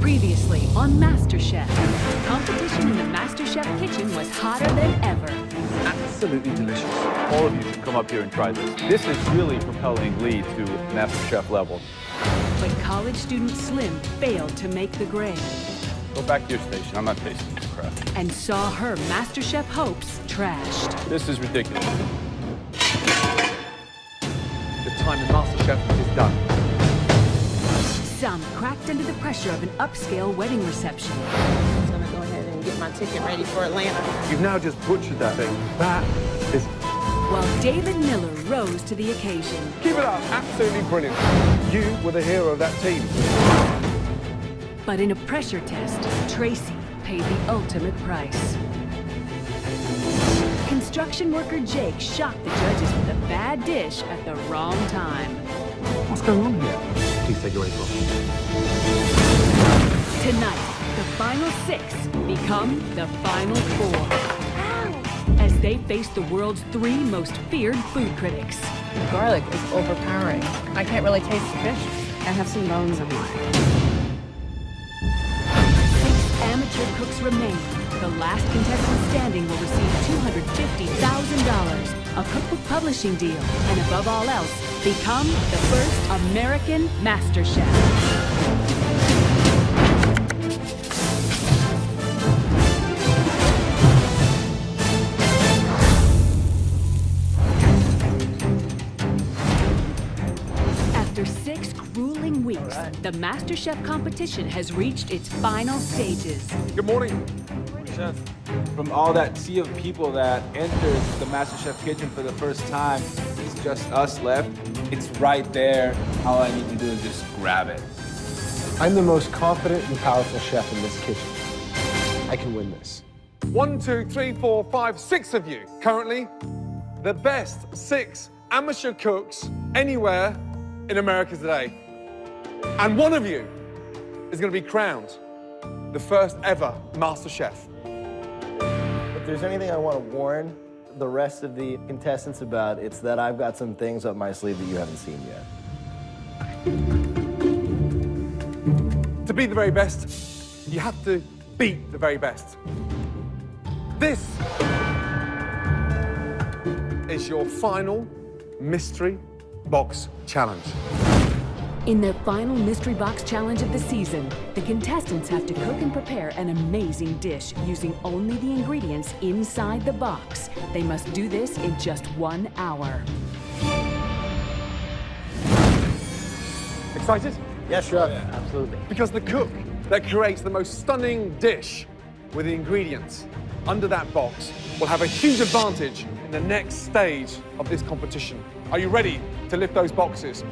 Previously on MasterChef. Competition in the MasterChef kitchen was hotter than ever. Absolutely delicious. All of you should come up here and try this. This is really propelling Lee to MasterChef level. But college student Slim failed to make the grade. Go back to your station. I'm not tasting this crap. And saw her MasterChef hopes trashed. This is ridiculous. The time in MasterChef is done. Some cracked under the pressure of an upscale wedding reception. I'm gonna go ahead and get my ticket ready for Atlanta. You've now just butchered that thing. That is... While David Miller rose to the occasion. Keep it up. Absolutely brilliant. You were the hero of that team. But in a pressure test, Tracy paid the ultimate price. Construction worker Jake shocked the judges with a bad dish at the wrong time. What's going on here? Please take your weight off. Tonight, the final 6 become the final 4. As they face the world's 3 most feared food critics. The garlic is overpowering. I can't really taste the fish. I have some bones in mine. 6 amateur cooks remain. The last contestant standing will receive $250,000, a cookbook publishing deal, and above all else, become the first American MasterChef. After 6 grueling weeks, the MasterChef competition has reached its final stages. Good morning. Chef, from all that sea of people that entered the MasterChef kitchen for the first time, it's just us left. It's right there. All I need to do is just grab it. I'm the most confident and powerful chef in this kitchen. I can win this. 1, 2, 3, 4, 5, 6 of you. Currently, the best 6 amateur cooks anywhere in America today. And one of you is going to be crowned the first ever MasterChef. If there's anything I want to warn the rest of the contestants about, it's that I've got some things up my sleeve that you haven't seen yet. To be the very best, you have to beat the very best. This is your final mystery box challenge. In their final mystery box challenge of the season, the contestants have to cook and prepare an amazing dish using only the ingredients inside the box. They must do this in just 1 hour. Excited? Yes, Chef. Absolutely. Because the cook that creates the most stunning dish with the ingredients under that box will have a huge advantage in the next stage of this competition. Are you ready to lift those boxes?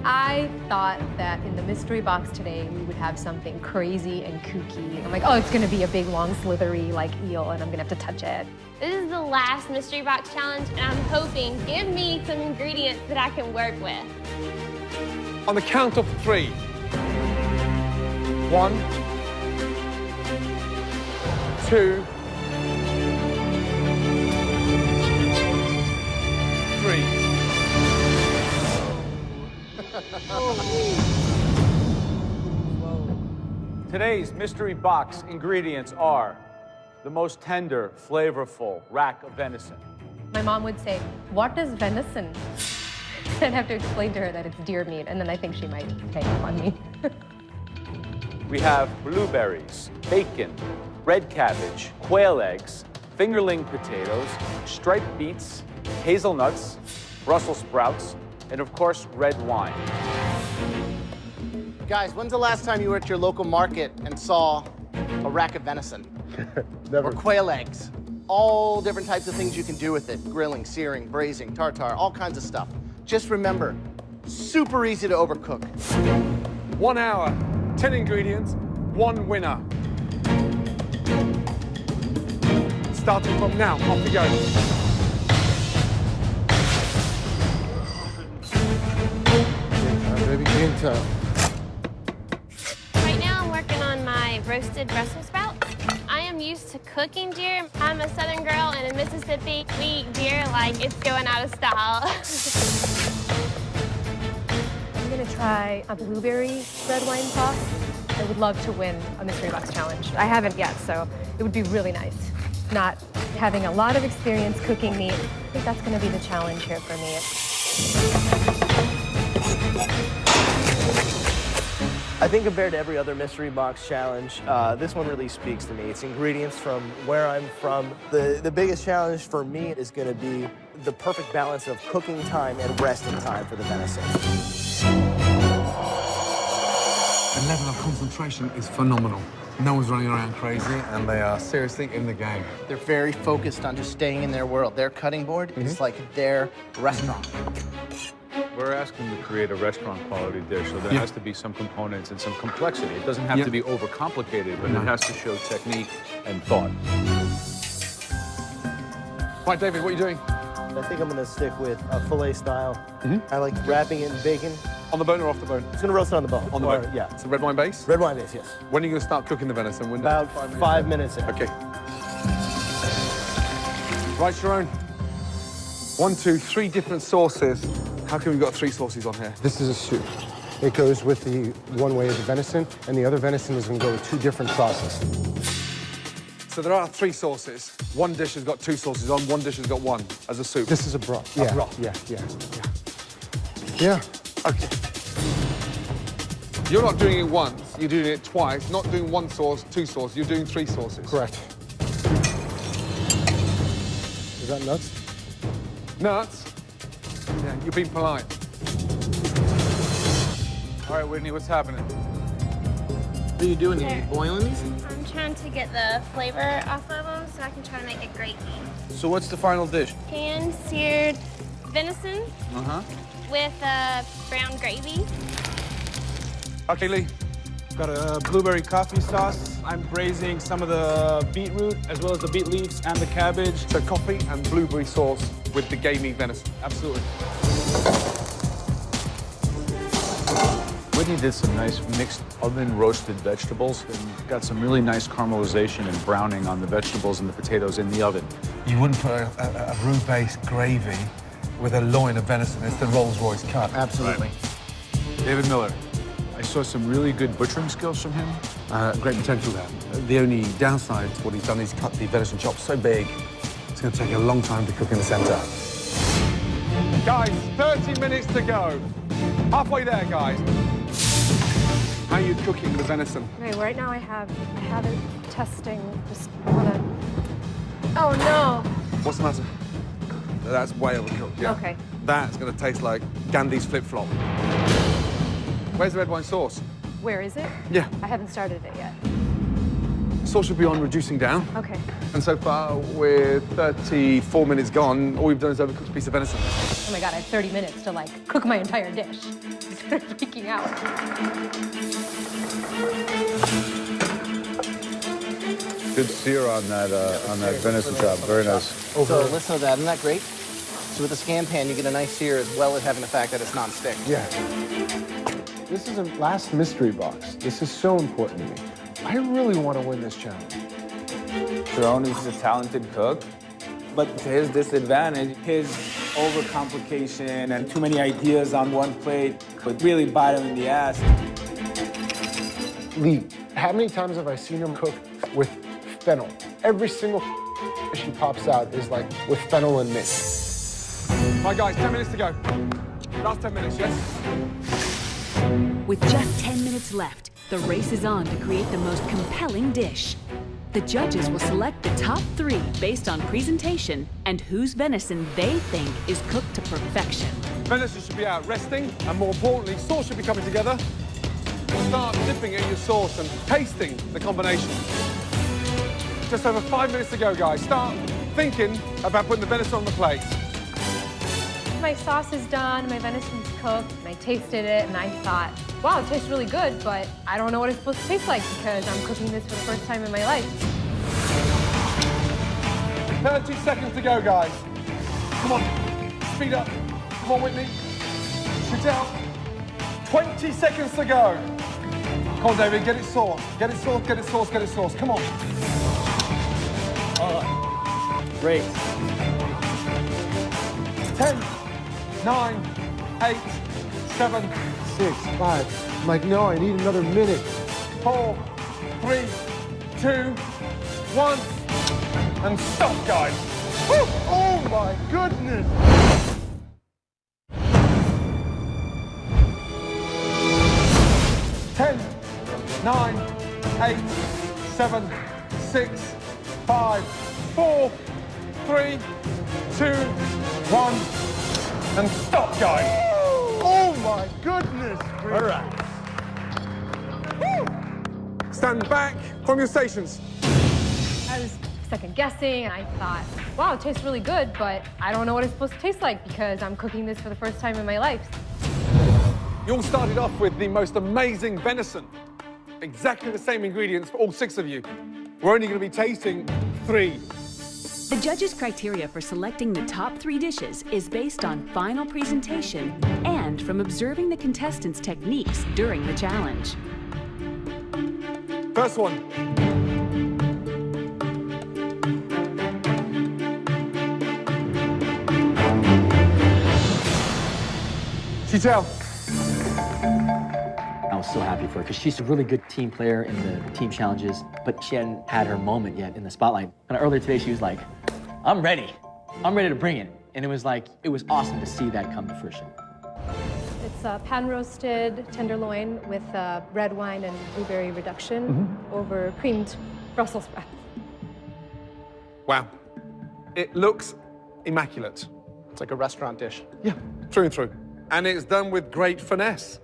I thought that in the mystery box today, we would have something crazy and kooky. I'm like, oh, it's gonna be a big, long, slithery, like, eel, and I'm gonna have to touch it. This is the last mystery box challenge, and I'm hoping, give me some ingredients that I can work with. On the count of 3. 1, 2, 3. Today's mystery box ingredients are the most tender, flavorful rack of venison. My mom would say, what is venison? I'd have to explain to her that it's deer meat, and then I think she might hang up on me. We have blueberries, bacon, red cabbage, quail eggs, fingerling potatoes, striped beets, hazelnuts, Brussels sprouts, and of course, red wine. Guys, when's the last time you were at your local market and saw a rack of venison? Never. Or quail eggs? All different types of things you can do with it. Grilling, searing, braising, tartare, all kinds of stuff. Just remember, super easy to overcook. 1 hour, 10 ingredients, 1 winner. Starting from now, off we go. Baby, game time. Right now, I'm working on my roasted Brussels sprouts. I am used to cooking deer. I'm a Southern girl, and in Mississippi, we eat deer like it's going out of style. I'm gonna try a blueberry red wine sauce. I would love to win a Mystery Box Challenge. I haven't yet, so it would be really nice. Not having a lot of experience cooking meat, I think that's going to be the challenge here for me. I think compared to every other Mystery Box Challenge, this one really speaks to me. It's ingredients from where I'm from. The biggest challenge for me is going to be the perfect balance of cooking time and resting time for the venison. The level of concentration is phenomenal. No one's running around crazy, and they are seriously in the game. They're very focused on just staying in their world. Their cutting board is like their restaurant. We're asking to create a restaurant quality dish, so there has to be some components and some complexity. It doesn't have to be overcomplicated, but it has to show technique and thought. Right, David, what are you doing? I think I'm going to stick with a filet style. I like wrapping it in bacon. On the bone or off the bone? It's going to roast it on the bone. On the bone? Yeah. It's a red wine base? Red wine base, yes. When are you going to start cooking the venison? When About 5 minutes in. Okay. Right, Sharon. 1, 2, 3 different sauces. How come we've got 3 sauces on here? This is a soup. It goes with the one way of the venison, and the other venison is going to go with 2 different sauces. So there are 3 sauces. One dish has got 2 sauces on, one dish has got 1 as a soup. This is a broth. A broth. Yeah. Okay. You're not doing it once, you're doing it twice. Not doing 1 sauce, 2 sauces, you're doing 3 sauces. Correct. Is that nuts? Nuts? Yeah, you're being polite. All right, Whitney, what's happening? What are you doing? Are you boiling these? I'm trying to get the flavor off of them so I can try to make it gravy. So what's the final dish? Pan-seared venison with brown gravy. Okay, Lee. Got a blueberry coffee sauce. I'm braising some of the beetroot as well as the beet leaves and the cabbage. So coffee and blueberry sauce with the gamey venison. Absolutely. Whitney did some nice mixed oven roasted vegetables and got some really nice caramelization and browning on the vegetables and the potatoes in the oven. You wouldn't put a roux-based gravy with a loin of venison. It's the Rolls-Royce cut. Absolutely. David Miller, I saw some really good butchering skills from him. Great potential there. The only downside to what he's done is cut the venison chops so big, it's going to take a long time to cook in the center. Guys, 30 minutes to go. Halfway there, guys. How are you cooking the venison? Okay, right now I have it testing. Just wanna. Oh no! What's the matter? That's way overcooked, yeah. Okay. That's going to taste like Gandhi's flip-flop. Where's the red wine sauce? Where is it? Yeah. I haven't started it yet. Sauce should be on reducing down. Okay. And so far, we're 34 minutes gone. All we've done is overcooked a piece of venison. Oh my God, I have 30 minutes to like cook my entire dish. I'm freaking out. Good sear on that venison chop. Very nice. So listen to that. Isn't that great? So with the Scam Pan, you get a nice sear as well as having the fact that it's non-stick. Yeah. This is a last mystery box. This is so important to me. I really want to win this challenge. Sharon is a talented cook, but to his disadvantage, his overcomplication and too many ideas on one plate could really bite him in the ass. Lee, how many times have I seen him cook with fennel? Every single dish he pops out is like with fennel and mint. Right, guys, 10 minutes to go. Last 10 minutes, yes? With just 10 minutes left, the race is on to create the most compelling dish. The judges will select the top 3 based on presentation and whose venison they think is cooked to perfection. Venison should be out resting, and more importantly, sauce should be coming together. Start dipping it in your sauce and tasting the combination. Just over 5 minutes to go, guys. Start thinking about putting the venison on the plate. My sauce is done, my venison's cooked, and I tasted it, and I thought, wow, it tastes really good, but I don't know what it's supposed to taste like because I'm cooking this for the first time in my life. 30 seconds to go, guys. Come on, speed up. Come on, Whitney. Shoot out. 20 seconds to go. Come on, David, get it sauced. Get it sauced, get it sauced, get it sauced. Come on. Great. 10, 9, 8, 7, 6, 5. I'm like, no, I need another minute. 4, 3, 2, 1. And stop, guys. Woo! Oh my goodness. 10, 9, 8, 7, 6, 5, 4, 3, 2, 1. And stop, guys. Oh my goodness. All right. Woo! Stand back from your stations. I was second guessing, and I thought, wow, it tastes really good, but I don't know what it's supposed to taste like because I'm cooking this for the first time in my life. You all started off with the most amazing venison. Exactly the same ingredients for all 6 of you. We're only going to be tasting 3. The judges' criteria for selecting the top 3 dishes is based on final presentation and from observing the contestants' techniques during the challenge. First one. Chitel. I was so happy for her because she's a really good team player in the team challenges, but she hadn't had her moment yet in the spotlight. And earlier today, she was like, I'm ready. I'm ready to bring it. And it was awesome to see that come to fruition. It's pan-roasted tenderloin with red wine and blueberry reduction over creamed Brussels sprouts. Wow. It looks immaculate. It's like a restaurant dish. Yeah, through and through. And it's done with great finesse.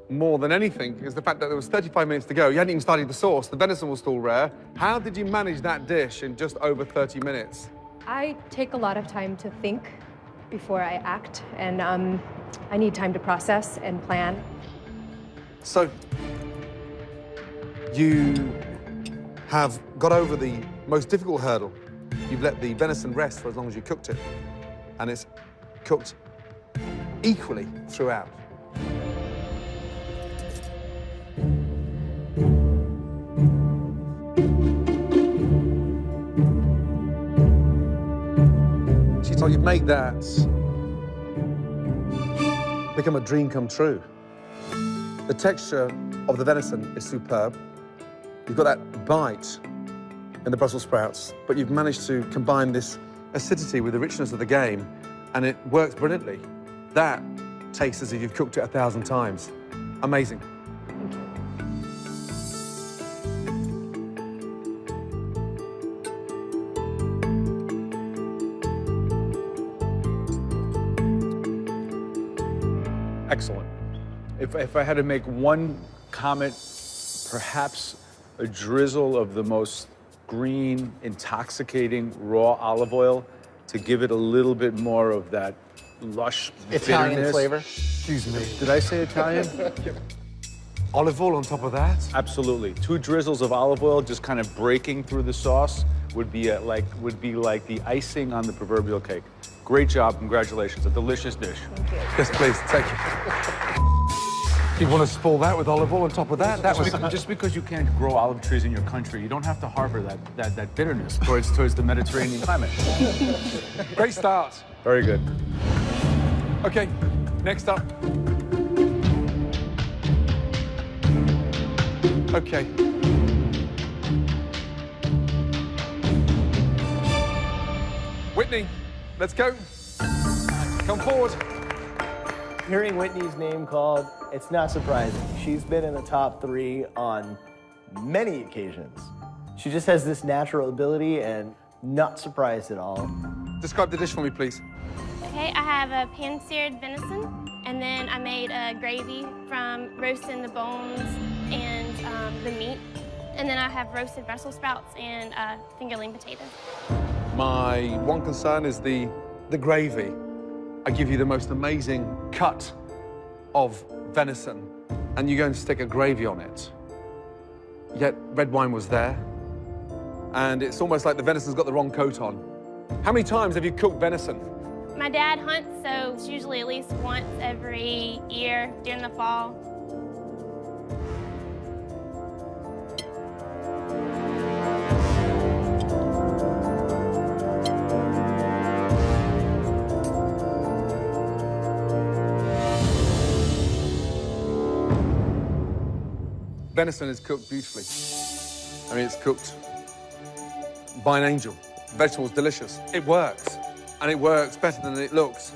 More than anything is the fact that there was 35 minutes to go. You hadn't even started the sauce. The venison was still rare. How did you manage that dish in just over 30 minutes? I take a lot of time to think before I act, and I need time to process and plan. So, you have got over the most difficult hurdle. You've let the venison rest for as long as you cooked it, and it's cooked equally throughout. So you've made that become a dream come true. The texture of the venison is superb. You've got that bite in the Brussels sprouts, but you've managed to combine this acidity with the richness of the game, and it works brilliantly. That tastes as if you've cooked it 1,000 times. Amazing. Excellent. If I had to make one comment, perhaps a drizzle of the most green, intoxicating raw olive oil to give it a little bit more of that lush Italian bitterness. flavor. Excuse me. Did I say Italian? Olive oil on top of that? Absolutely. 2 drizzles of olive oil just kind of breaking through the sauce would be like the icing on the proverbial cake. Great job, congratulations, a delicious dish. Thank you. Yes, please, take it. You want to spoil that with olive oil on top of that? That was Just because you can't grow olive trees in your country, you don't have to harbor that bitterness towards the Mediterranean climate. great start. Very good. Okay, next up. Okay. Whitney, let's go. Come forward. Hearing Whitney's name called, it's not surprising. She's been in the top 3 on many occasions. She just has this natural ability and not surprised at all. Describe the dish for me, please. Okay, I have a pan-seared venison, and then I made a gravy from roasting the bones and the meat. And then I have roasted Brussels sprouts and fingerling potatoes. My one concern is the gravy. I give you the most amazing cut of venison, and you go and stick a gravy on it. Yet red wine was there, and it's almost like the venison's got the wrong coat on. How many times have you cooked venison? My dad hunts, so it's usually at least once every year during the fall. venison is cooked beautifully. I mean, it's cooked by an angel. Vegetables, delicious. It works, and it works better than it looks.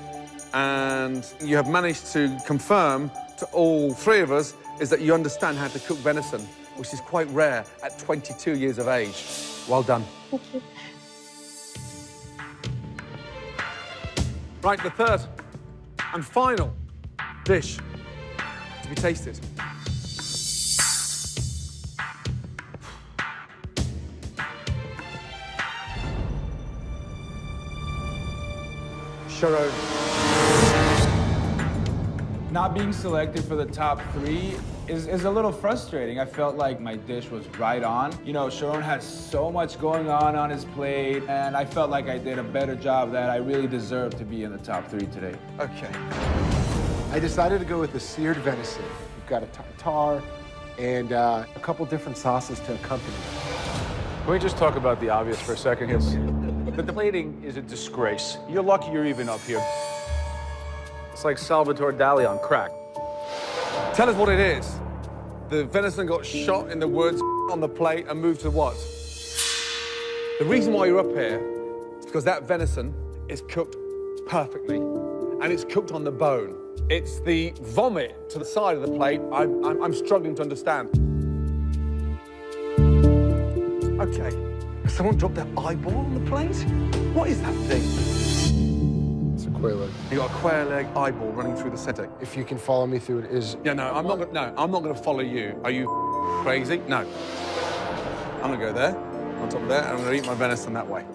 And you have managed to confirm to all three of us is that you understand how to cook venison, which is quite rare at 22 years of age. Well done. Thank you. Right, the third and final dish to be tasted. Sharon. Not being selected for the top 3 is a little frustrating. I felt like my dish was right on. You know, Sharon has so much going on his plate, and I felt like I did a better job that I really deserved to be in the top 3 today. Okay. I decided to go with the seared venison. We've got a tartare and a couple different sauces to accompany it. Can we just talk about the obvious for a second? Yes. The plating is a disgrace. You're lucky you're even up here. It's like Salvatore Dali on crack. Tell us what it is. The venison got shot in the woods on the plate and moved to what? The reason why you're up here is because that venison is cooked perfectly, and it's cooked on the bone. It's the vomit to the side of the plate I'm struggling to understand. Okay, someone dropped their eyeball on the plate? What is that thing? It's a quail egg. You got a quail egg eyeball running through the setting. If you can follow me through it, is... Yeah, no, I'm not gonna follow you. Are you crazy? No. I'm gonna go there, on top of there, and I'm gonna eat my venison that way.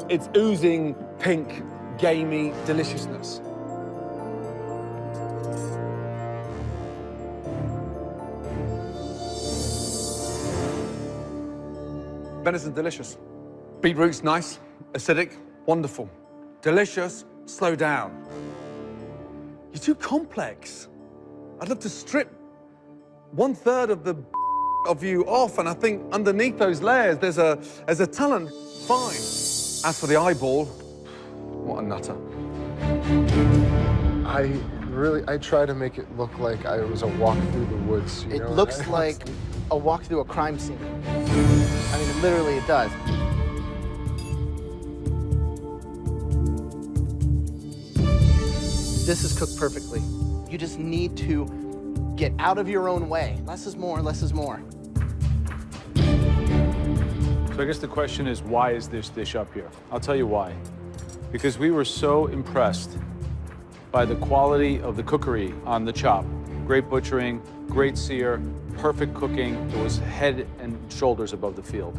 It's oozing pink, gamey deliciousness. Venison's delicious. Beetroot's nice, acidic, wonderful. Delicious, slow down. You're too complex. I'd love to strip 1/3 of you off, and I think underneath those layers there's a talent. Fine. As for the eyeball, what a nutter. I try to make it look like I was a walk through the woods. You It know? looks like a walk through a crime scene. I mean, literally it does. This is cooked perfectly. You just need to get out of your own way. Less is more, less is more. So I guess the question is, why is this dish up here? I'll tell you why. Because we were so impressed by the quality of the cookery on the chop. Great butchering, great sear, perfect cooking. It was head and shoulders above the field.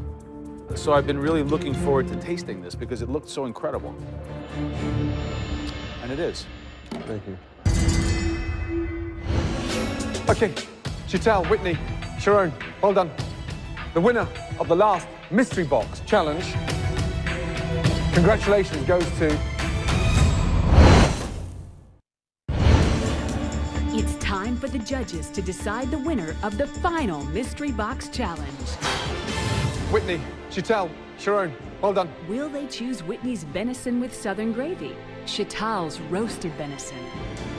So I've been really looking forward to tasting this because it looked so incredible. And it is. Thank you. Okay, Chital, Whitney, Sharon, well done. The winner of the last Mystery Box Challenge, congratulations, goes to... It's time for the judges to decide the winner of the final Mystery Box Challenge. Whitney, Chital, Sharon, well done. Will they choose Whitney's venison with southern gravy, Chital's roasted venison,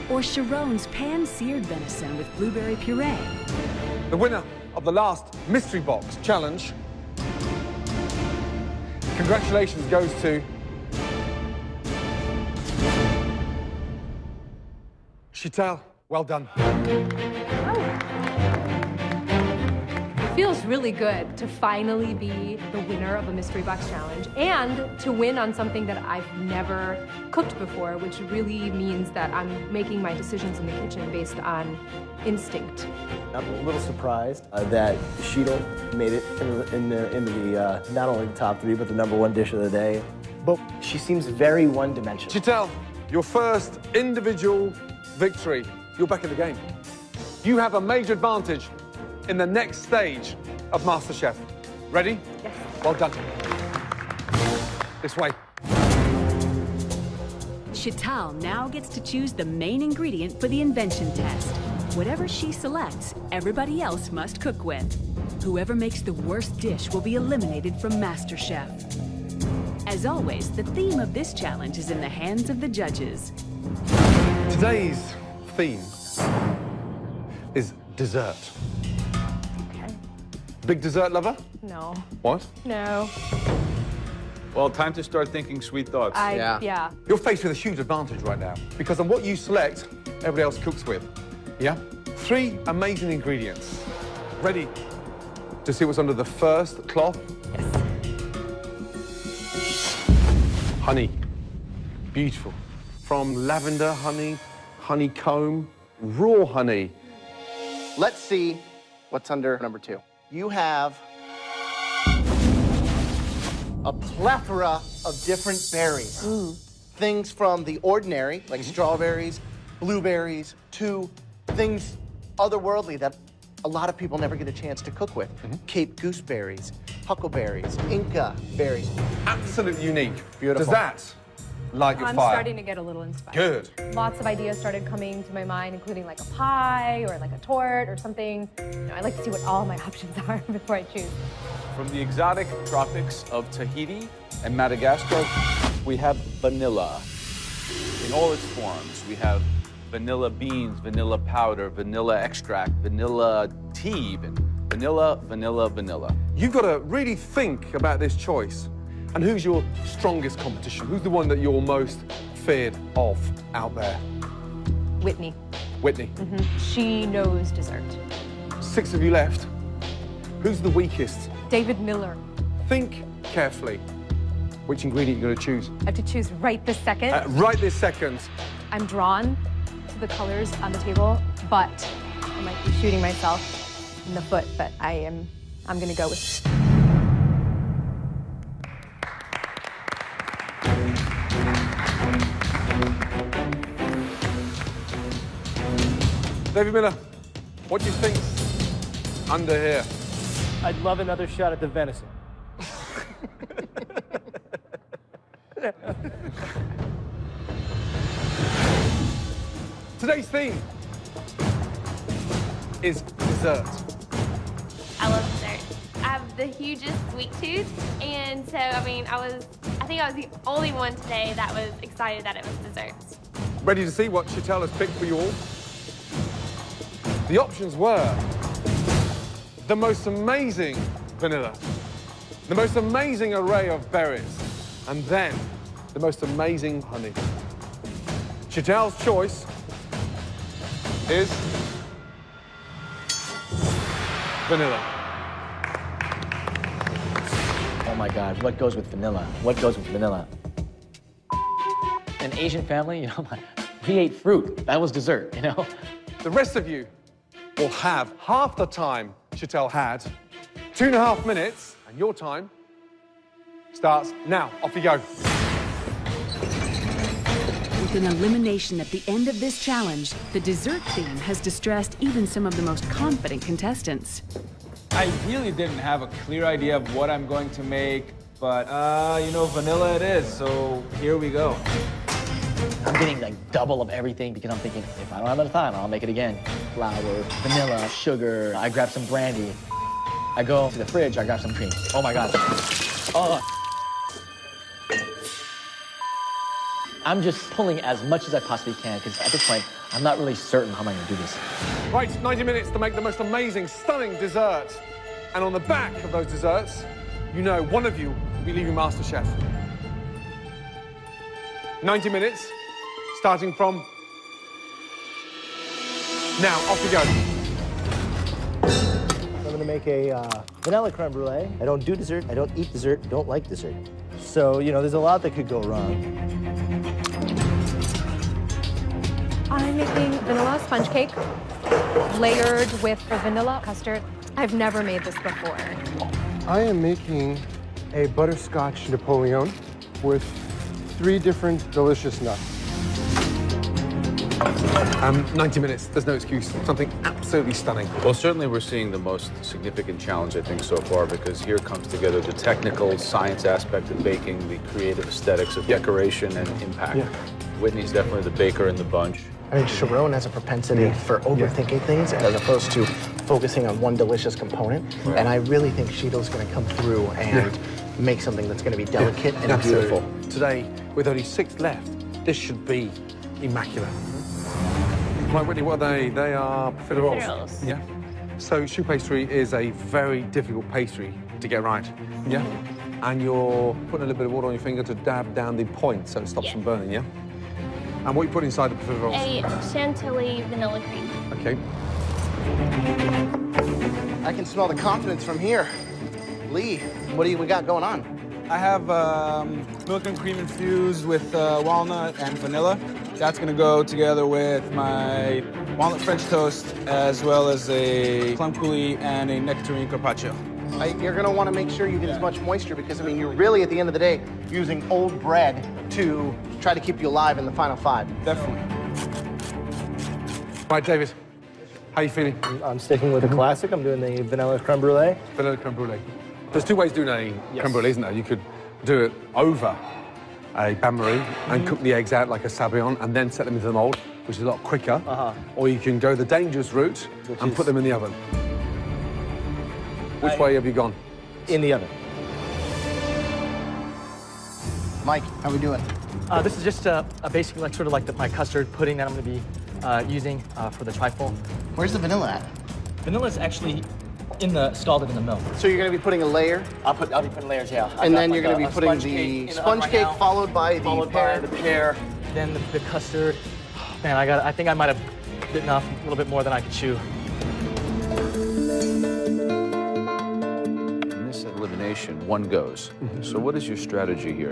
or Sharon's pan-seared venison with blueberry puree? The winner of the last Mystery Box Challenge, congratulations, goes to... Chital, well done. It feels really good to finally be the winner of a Mystery Box Challenge and to win on something that I've never cooked before, which really means that I'm making my decisions in the kitchen based on instinct. I'm a little surprised that Sheetal made it into the not only the top 3, but the #1 dish of the day. But she seems very one-dimensional. Chital, your first individual victory. You're back in the game. You have a major advantage in the next stage of MasterChef. Ready? Yes. Well done. This way. Chital now gets to choose the main ingredient for the invention test. Whatever she selects, everybody else must cook with. Whoever makes the worst dish will be eliminated from MasterChef. As always, the theme of this challenge is in the hands of the judges. Today's theme is dessert. Okay. Big dessert lover? No. What? No. Well, time to start thinking sweet thoughts. Yeah. You're faced with a huge advantage right now because of what you select, everybody else cooks with. Yeah? 3 amazing ingredients. Ready to see what's under the first cloth? Yes. Honey. Beautiful. From lavender honey, honeycomb, raw honey. Let's see what's under number 2. You have a plethora of different berries. Things from the ordinary, like strawberries, blueberries, to things otherworldly that a lot of people never get a chance to cook with. Cape gooseberries, huckleberries, Inca berries. Absolutely unique. Beautiful. Does that light your I'm fire? starting to get a little inspired. Good. Lots of ideas started coming to my mind, including like a pie or like a tort or something. I like to see what all my options are before I choose. From the exotic tropics of Tahiti and Madagascar, we have vanilla in all its forms. We have vanilla beans, vanilla powder, vanilla extract, vanilla tea even. Vanilla, vanilla, vanilla. You've got to really think about this choice. And who's your strongest competition? Who's the one that you're most feared of out there? Whitney. Whitney. She knows dessert. 6 of you left. Who's the weakest? David Miller. Think carefully which ingredient you're going to choose. I have to choose right this second. Right this second. I'm drawn to the colors on the table, but I might be shooting myself in the foot, but I'm gonna go with. David Miller, what do you think's under here? I'd love another shot at the venison. Today's theme is dessert. I love dessert. I have the hugest sweet tooth, and so, I think I was the only one today that was excited that it was desserts. Ready to see what Chantel has picked for you all? The options were the most amazing vanilla, the most amazing array of berries, and then the most amazing honey. Chantel's choice is vanilla. Oh my God, what goes with vanilla? What goes with vanilla? An Asian family, we ate fruit. That was dessert, The rest of you will have half the time Chantel had, 2.5 minutes, and your time starts now. Off you go. With an elimination at the end of this challenge, the dessert theme has distressed even some of the most confident contestants. I really didn't have a clear idea of what I'm going to make, but vanilla it is, so here we go. I'm getting like double of everything because I'm thinking, if I don't have enough time, I'll make it again. Flour, vanilla, sugar. I grab some brandy. I go to the fridge, I grab some cream. Oh my God. Oh. I'm just pulling as much as I possibly can because at this point, I'm not really certain how I'm gonna do this. Right, 90 minutes to make the most amazing, stunning dessert. And on the back of those desserts, one of you will be leaving MasterChef. 90 minutes, starting from now. Off you go. I'm gonna make a vanilla creme brulee. I don't do dessert, I don't eat dessert, don't like dessert. So, there's a lot that could go wrong. I'm making vanilla sponge cake layered with the vanilla custard. I've never made this before. I am making a butterscotch Napoleon with 3 different delicious nuts. 90 minutes, there's no excuse. Something absolutely stunning. Well, certainly we're seeing the most significant challenge, I think, so far, because here comes together the technical science aspect of baking, the creative aesthetics of decoration and impact. Yeah. Whitney's definitely the baker in the bunch. I think Sharon has a propensity for overthinking things as opposed to focusing on one delicious component. Right. And I really think Shido's going to come through and make something that's going to be delicate and beautiful. Today, with only 6 left, this should be immaculate. Right, Whitney, what are they? They are profiteroles. Profiteroles. Yeah. So choux pastry is a very difficult pastry to get right. Yeah? And you're putting a little bit of water on your finger to dab down the point so it stops from burning, yeah? And what you put inside the profiteroles? A chantilly vanilla cream. Okay. I can smell the confidence from here. Lee, what do we got going on? I have milk and cream infused with walnut and vanilla. That's gonna go together with my walnut French toast, as well as a plum coulis and a nectarine carpaccio. You're gonna wanna make sure you get as much moisture because, I mean, you're really, at the end of the day, using old bread to try to keep you alive in the final 5. Definitely. Right, David, how you feeling? I'm sticking with the classic. I'm doing the vanilla creme brulee. Vanilla creme brulee. There's 2 ways of doing a creme brulee, isn't there? You could do it over a bain-marie and cook the eggs out like a sabayon and then set them into the mold, which is a lot quicker. Or you can go the dangerous route and put them in the oven. Which way have you gone? In the oven. Mike, how we doing? This is just a basic, like sort of like my custard pudding that I'm going to be using for the trifle. Where's the vanilla at? Vanilla is actually scalded in the milk. So you're gonna be putting a layer? I'll be putting layers, yeah. And then you're gonna be putting the sponge cake followed by the pear. Then the custard. Man, I think I might have bitten off a little bit more than I could chew. In this elimination, one goes. So what is your strategy here?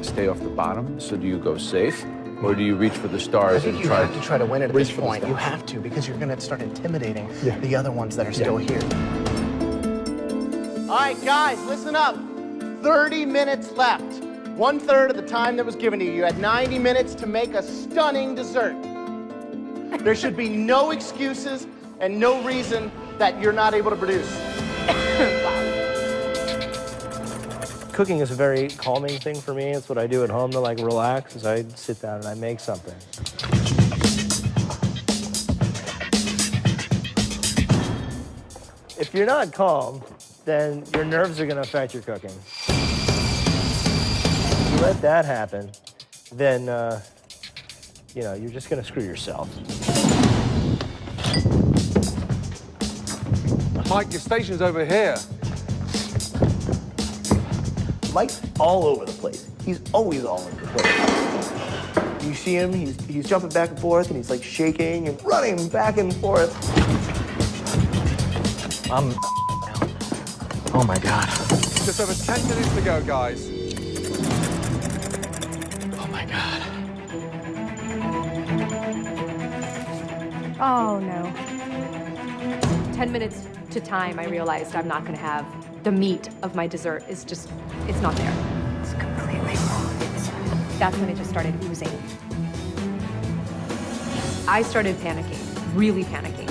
Stay off the bottom? So do you go safe? Or do you reach for the stars and You have to try to win it at this point. You have to, because you're gonna start intimidating the other ones that are still here. All right, guys, listen up. 30 minutes left. 1/3 of the time that was given to you. You had 90 minutes to make a stunning dessert. There should be no excuses and no reason that you're not able to produce. Cooking is a very calming thing for me. It's what I do at home to like relax, is I sit down and I make something. If you're not calm, then your nerves are gonna affect your cooking. If you let that happen, then, you know, you're just gonna screw yourself. Mike, your station's over here. Mike's all over the place. He's always all over the place. You see him, he's jumping back and forth, and he's like shaking and running back and forth. Oh my God. Just over 10 minutes to go, guys. Oh my God. Oh, no. 10 minutes to time, I realized I'm not gonna have the meat of my dessert. It's not there. It's completely wrong. That's when it just started oozing. I started panicking, really panicking.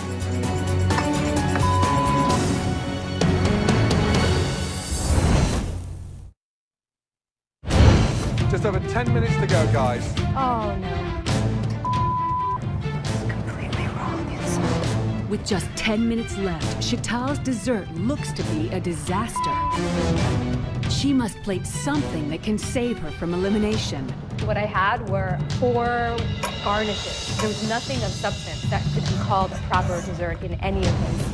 Just over 10 minutes to go, guys. Oh, no. With just 10 minutes left, Chantal's dessert looks to be a disaster. She must plate something that can save her from elimination. What I had were 4 garnishes. There was nothing of substance that could be called a proper dessert in any of those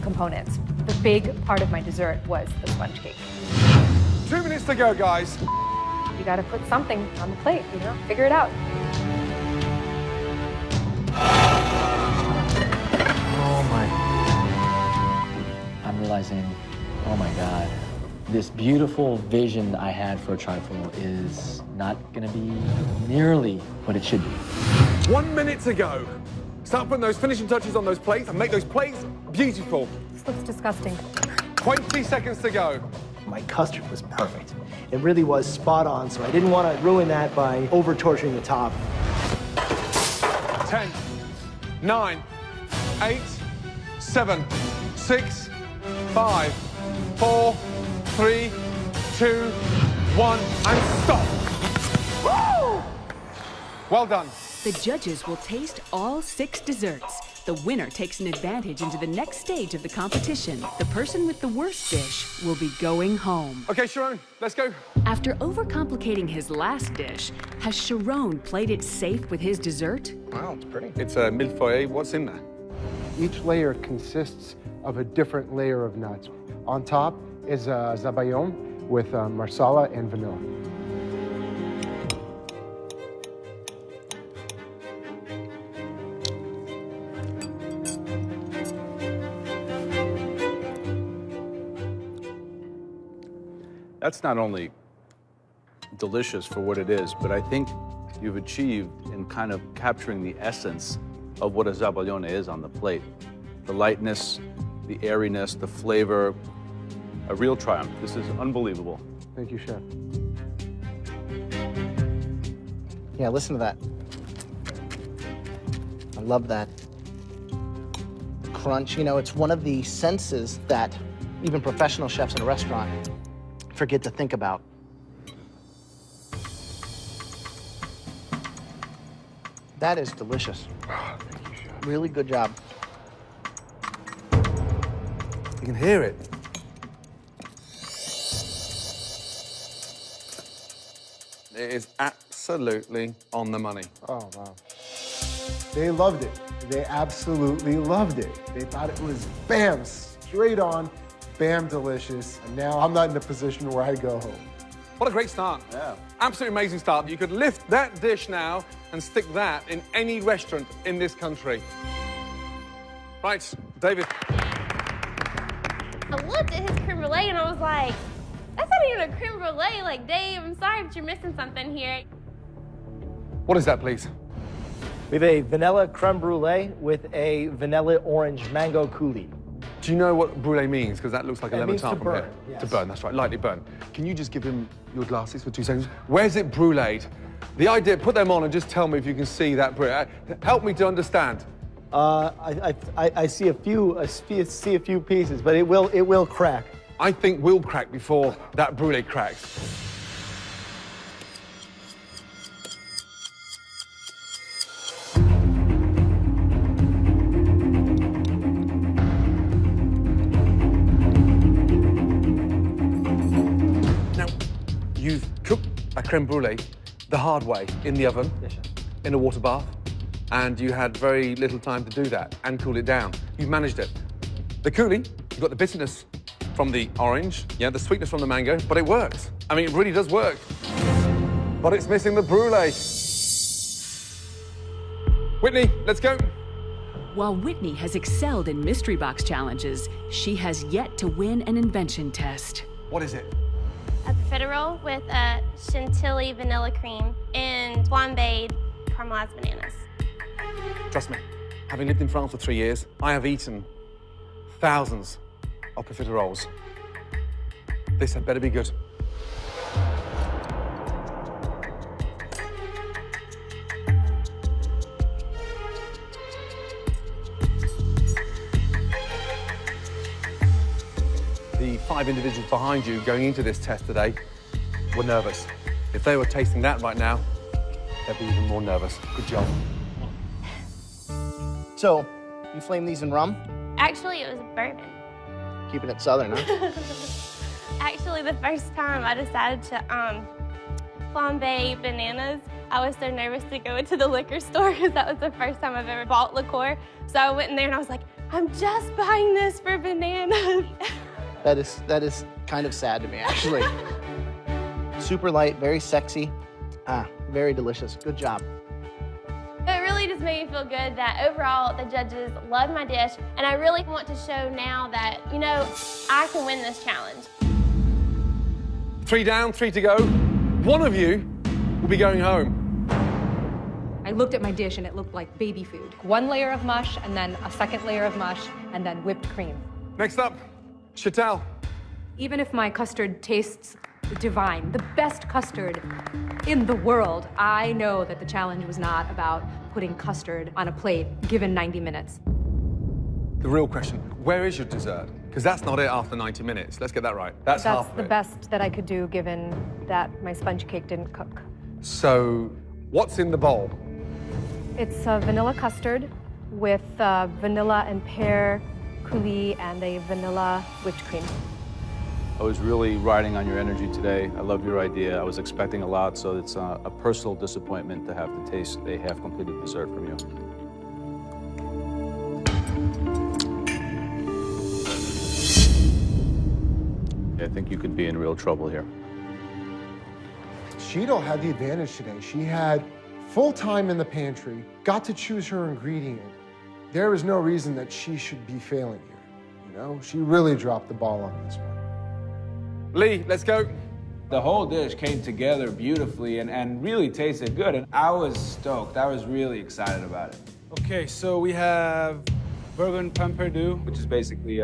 components. The big part of my dessert was the sponge cake. 2 minutes to go, guys. You gotta put something on the plate, you know? Figure it out. Oh my. I'm realizing, oh my God, this beautiful vision I had for a trifle is not gonna be nearly what it should be. 1 minute to go. Start putting those finishing touches on those plates and make those plates beautiful. This looks disgusting. 20 seconds to go. My custard was perfect. It really was spot on, so I didn't want to ruin that by over-torturing the top. 10, 9, 8, 7, 6, 5, 4, 3, 2, 1, and stop. Woo! Well done. The judges will taste all 6 desserts. The winner takes an advantage into the next stage of the competition. The person with the worst dish will be going home. Okay, Sharon, let's go. After overcomplicating his last dish, has Sharon played it safe with his dessert? Wow, it's pretty. It's a millefeuille. What's in there? Each layer consists of a different layer of nuts. On top is zabayon with marsala and vanilla. That's not only delicious for what it is, but I think you've achieved in kind of capturing the essence of what a zabaione is on the plate. The lightness, the airiness, the flavor, a real triumph. This is unbelievable. Thank you, Chef. Yeah, listen to that. I love that crunch. You know, it's one of the senses that even professional chefs in a restaurant forget to think about. That is delicious. Oh, thank you, Chef. Really good job. You can hear it. It is absolutely on the money. Oh, wow. They loved it. They absolutely loved it. They thought it was bam, straight on, bam, delicious. And now I'm not in a position where I go home. What a great start. Yeah. Absolutely amazing start. You could lift that dish now and stick that in any restaurant in this country. Right, David. I looked at his creme brulee and I was like, that's not even a creme brulee. Like, Dave, I'm sorry, but you're missing something here. What is that, please? We have a vanilla creme brulee with a vanilla orange mango coulis. Do you know what brulee means? Because that looks like a It lemon means tart to from burn, here. yes. To burn, that's right, lightly burn. Can you just give him your glasses for 2 seconds? Where's it bruleed? The idea, put them on and just tell me if you can see that brulee. Help me to understand. I see a few pieces, but it will crack. I think we'll crack before that brulee cracks. Now, you've cooked a creme brulee the hard way in the oven, Yes, chef. in a water bath, and you had very little time to do that and cool it down. You've managed it. The coulis, you've got the bitterness from the orange, yeah, the sweetness from the mango, but it works. I mean, it really does work. But it's missing the brulee. Whitney, let's go. While Whitney has excelled in mystery box challenges, she has yet to win an invention test. What is it? A profiterole with a chantilly vanilla cream and flambéed caramelized bananas. Trust me, having lived in France for 3 years, I have eaten thousands of profiteroles. This had better be good. The 5 individuals behind you going into this test today were nervous. If they were tasting that right now, they'd be even more nervous. Good job. So, you flame these in rum? Actually, it was bourbon. Keeping it southern, huh? Actually, the first time I decided to flambe bananas, I was so nervous to go into the liquor store because that was the first time I've ever bought liqueur. So I went in there and I was like, I'm just buying this for bananas. That is kind of sad to me, actually. Super light, very sexy. Very delicious. Good job. It really just made me feel good that overall the judges loved my dish, and I really want to show now that, you know, I can win this challenge. 3 down, 3 to go. One of you will be going home. I looked at my dish and it looked like baby food. 1 layer of mush and then a 2nd layer of mush and then whipped cream. Next up, Chantal. Even if my custard tastes divine, the best custard in the world, I know that the challenge was not about putting custard on a plate given 90 minutes. The real question, where is your dessert? Because that's not it after 90 minutes. Let's get that right. That's half of the it. best that I could do given that my sponge cake didn't cook. So, what's in the bowl? It's a vanilla custard with vanilla and pear coulis and a vanilla whipped cream. I was really riding on your energy today. I love your idea. I was expecting a lot, so it's a personal disappointment to have to taste a half-completed dessert from you. I think you could be in real trouble here. Cheeto had the advantage today. She had full time in the pantry, got to choose her ingredient. There is no reason that she should be failing here. You know, she really dropped the ball on this one. Lee, let's go. The whole dish came together beautifully and really tasted good, and I was stoked. I was really excited about it. Okay, so we have Bourbon Pamperdou, which is basically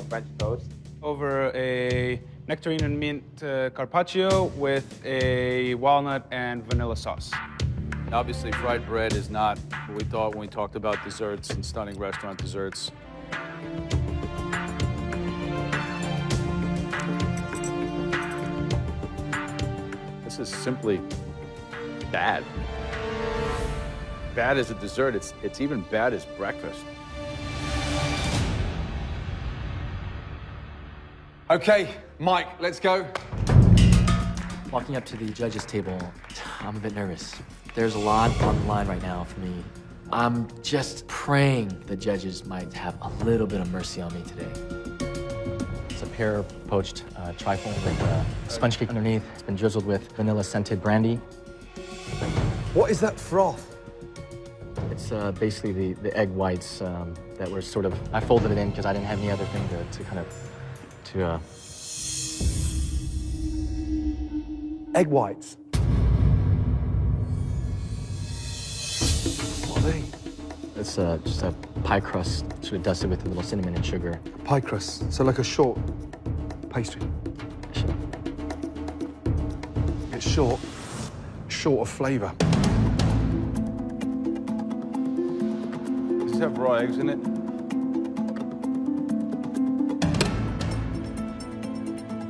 French toast, over a nectarine and mint carpaccio with a walnut and vanilla sauce. Obviously, fried bread is not what we thought when we talked about desserts and stunning restaurant desserts. This is simply bad. Bad as a dessert. It's even bad as breakfast. Okay, Mike, let's go. Walking up to the judges' table, I'm a bit nervous. There's a lot on the line right now for me. I'm just praying the judges might have a little bit of mercy on me today. It's a pear poached trifle with sponge cake underneath. It's been drizzled with vanilla scented brandy. What is that froth? It's basically the egg whites that were sort of, I folded it in because I didn't have any other thing to kind of, Egg whites. What are they? It's just a pie crust sort of dusted with a little cinnamon and sugar. Pie crust, so like a short pastry. It's short of flavor. Does it have raw eggs in it?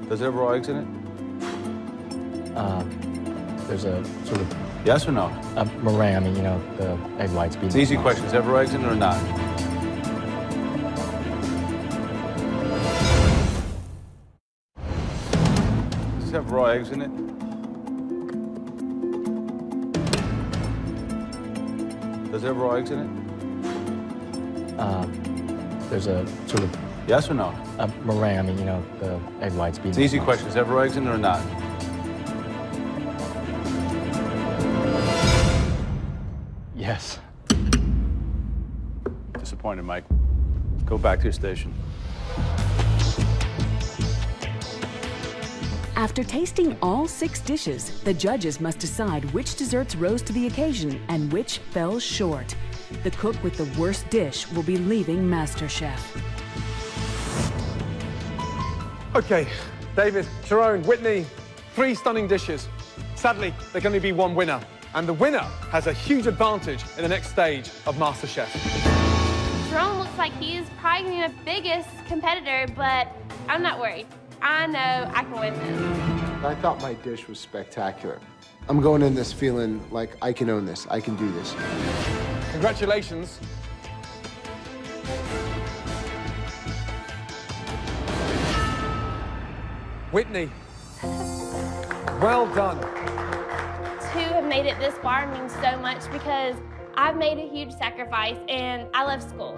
Does it have raw eggs in it? There's a sort of Yes or no? a meringue. I mean, the egg whites. It's an easy question. Does it have raw eggs in it or not? Does it have raw eggs in it? Does it have raw eggs in it? There's a sort of Yes or no? a meringue. I mean, the egg whites. It's an easy question. Does it have raw eggs in it or not? Yes. Disappointed, Mike. Go back to your station. After tasting all 6 dishes, the judges must decide which desserts rose to the occasion and which fell short. The cook with the worst dish will be leaving MasterChef. Okay, David, Sharon, Whitney, 3 stunning dishes. Sadly, there can only be one winner. And the winner has a huge advantage in the next stage of MasterChef. Jerome looks like he's probably gonna be the biggest competitor, but I'm not worried. I know I can win this. I thought my dish was spectacular. I'm going in this feeling like I can own this. I can do this. Congratulations. Whitney, well done. To have made it this far means so much because I've made a huge sacrifice and I love school.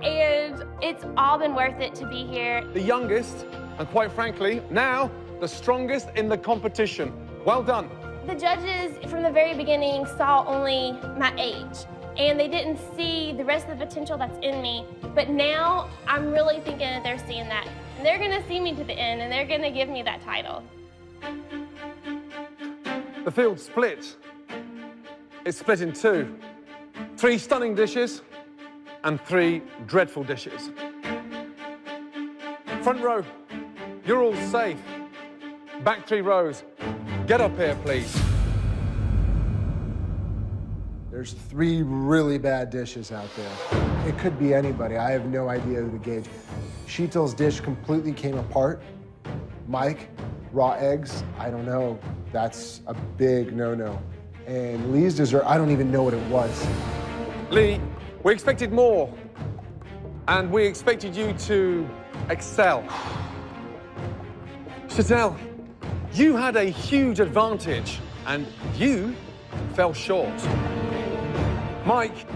And it's all been worth it to be here. The youngest, and quite frankly, now the strongest in the competition. Well done. The judges from the very beginning saw only my age and they didn't see the rest of the potential that's in me. But now I'm really thinking that they're seeing that. And they're gonna see me to the end and they're gonna give me that title. The field split. It's split in 2. 3 stunning dishes and 3 dreadful dishes. Front row, you're all safe. Back 3 rows, get up here, please. There's 3 really bad dishes out there. It could be anybody. I have no idea who to gauge. Sheetal's dish completely came apart. Mike, raw eggs, I don't know. That's a big no-no. And Lee's dessert, I don't even know what it was. Lee, we expected more. And we expected you to excel. Chantel, you had a huge advantage and you fell short. Mike,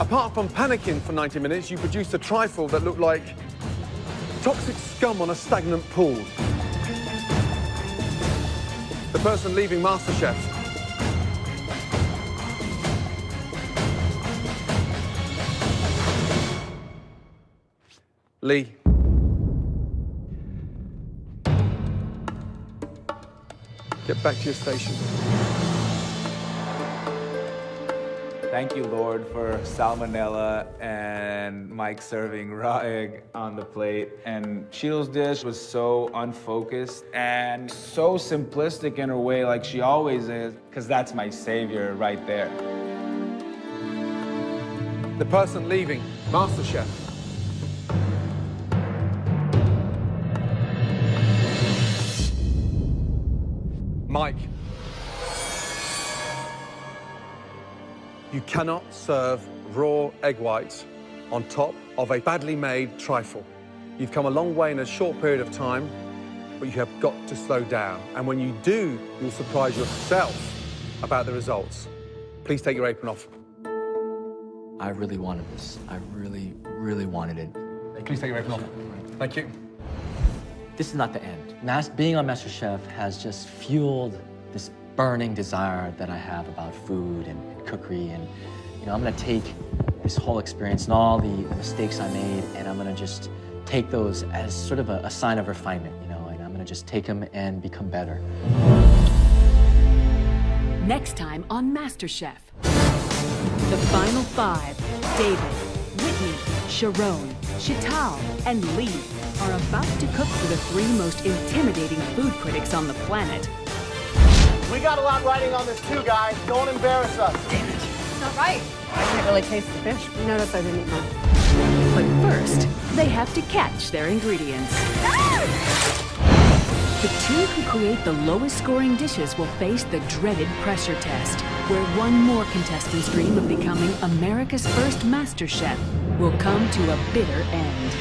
apart from panicking for 90 minutes, you produced a trifle that looked like toxic scum on a stagnant pool. person leaving MasterChef. Lee. Get back to your station. Thank you, Lord, for salmonella and Mike serving raw egg on the plate. And Cheeto's dish was so unfocused and so simplistic in her way, like she always is, because that's my savior right there. The person leaving MasterChef. Mike. You cannot serve raw egg whites on top of a badly made trifle. You've come a long way in a short period of time, but you have got to slow down. And when you do, you'll surprise yourself about the results. Please take your apron off. I really wanted this. I really, really wanted it. Please take your apron off. Thank you. This is not the end. Being on MasterChef has just fueled this burning desire that I have about food and cookery, and I'm gonna take this whole experience and all the mistakes I made, and I'm gonna just take those as sort of a sign of refinement, and I'm gonna just take them and become better. Next time on MasterChef. The final 5, David, Whitney, Sharon, Chital, and Lee, are about to cook for the 3 most intimidating food critics on the planet. We got a lot riding on this too, guys. Don't embarrass us. It's not right. I can't really taste the fish. Notice I didn't eat mine. But first, they have to catch their ingredients. The 2 who create the lowest scoring dishes will face the dreaded pressure test, where one more contestant's dream of becoming America's first MasterChef will come to a bitter end.